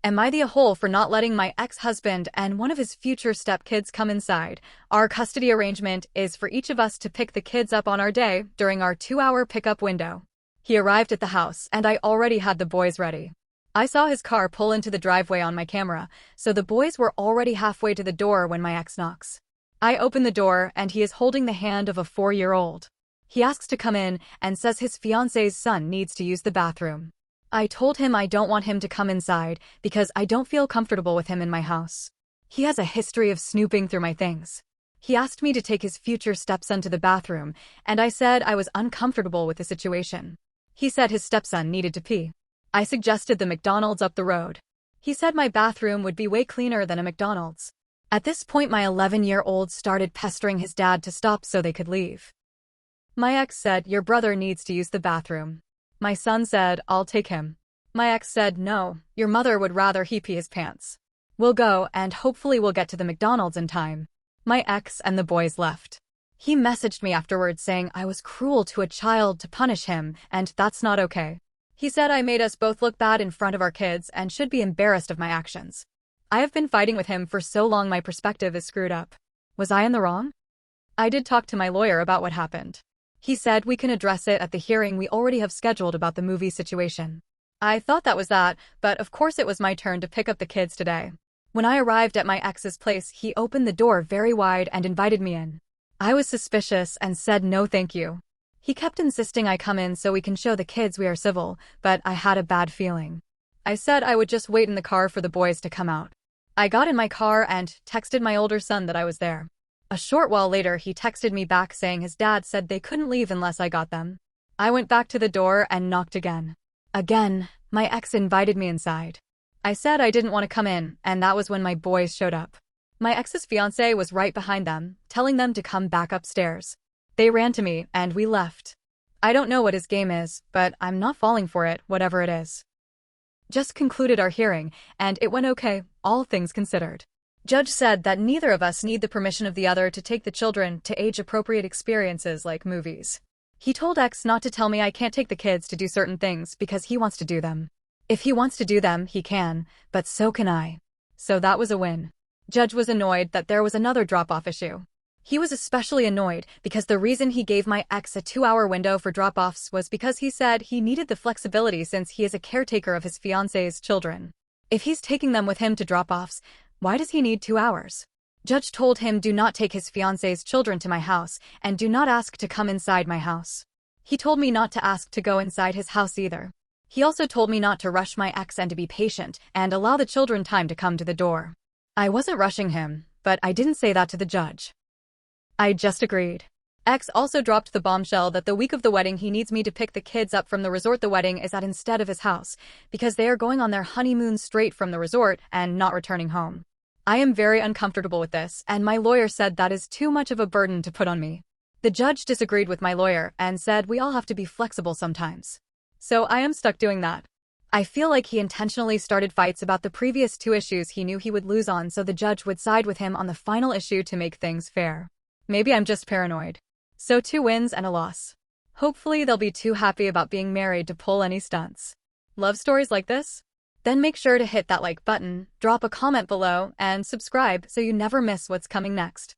Am I the a-hole for not letting my ex-husband and one of his future stepkids come inside? Our custody arrangement is for each of us to pick the kids up on our day during our 2-hour pickup window. He arrived at the house, and I already had the boys ready. I saw his car pull into the driveway on my camera, so the boys were already halfway to the door when my ex knocks. I open the door, and he is holding the hand of a 4-year-old. He asks to come in and says his fiancé's son needs to use the bathroom. I told him I don't want him to come inside because I don't feel comfortable with him in my house. He has a history of snooping through my things. He asked me to take his future stepson to the bathroom, and I said I was uncomfortable with the situation. He said his stepson needed to pee. I suggested the McDonald's up the road. He said my bathroom would be way cleaner than a McDonald's. At this point, my 11-year-old started pestering his dad to stop so they could leave. My ex said, "Your brother needs to use the bathroom." My son said, "I'll take him." My ex said, "No, your mother would rather he pee his pants. We'll go, and hopefully we'll get to the McDonald's in time." My ex and the boys left. He messaged me afterwards saying I was cruel to a child to punish him, and that's not okay. He said I made us both look bad in front of our kids and should be embarrassed of my actions. I have been fighting with him for so long my perspective is screwed up. Was I in the wrong? I did talk to my lawyer about what happened. He said we can address it at the hearing we already have scheduled about the movie situation. I thought that was that, but of course it was my turn to pick up the kids today. When I arrived at my ex's place, he opened the door very wide and invited me in. I was suspicious and said no thank you. He kept insisting I come in so we can show the kids we are civil, but I had a bad feeling. I said I would just wait in the car for the boys to come out. I got in my car and texted my older son that I was there. A short while later, he texted me back saying his dad said they couldn't leave unless I got them. I went back to the door and knocked again. Again, my ex invited me inside. I said I didn't want to come in, and that was when my boys showed up. My ex's fiancé was right behind them, telling them to come back upstairs. They ran to me, and we left. I don't know what his game is, but I'm not falling for it, whatever it is. Just concluded our hearing, and it went okay, all things considered. Judge said that neither of us need the permission of the other to take the children to age-appropriate experiences like movies. He told ex not to tell me I can't take the kids to do certain things because he wants to do them. If he wants to do them, he can, but so can I. So that was a win. Judge was annoyed that there was another drop-off issue. He was especially annoyed because the reason he gave my ex a 2-hour window for drop-offs was because he said he needed the flexibility since he is a caretaker of his fiancé's children. If he's taking them with him to drop-offs, why does he need 2 hours? Judge told him do not take his fiancé's children to my house and do not ask to come inside my house. He told me not to ask to go inside his house either. He also told me not to rush my ex and to be patient and allow the children time to come to the door. I wasn't rushing him, but I didn't say that to the judge. I just agreed. Ex also dropped the bombshell that the week of the wedding he needs me to pick the kids up from the resort the wedding is at instead of his house, because they are going on their honeymoon straight from the resort and not returning home. I am very uncomfortable with this, and my lawyer said that is too much of a burden to put on me. The judge disagreed with my lawyer and said we all have to be flexible sometimes. So I am stuck doing that. I feel like he intentionally started fights about the previous 2 issues he knew he would lose on so the judge would side with him on the final issue to make things fair. Maybe I'm just paranoid. So 2 wins and a loss. Hopefully they'll be too happy about being married to pull any stunts. Love stories like this? Then make sure to hit that like button, drop a comment below, and subscribe so you never miss what's coming next.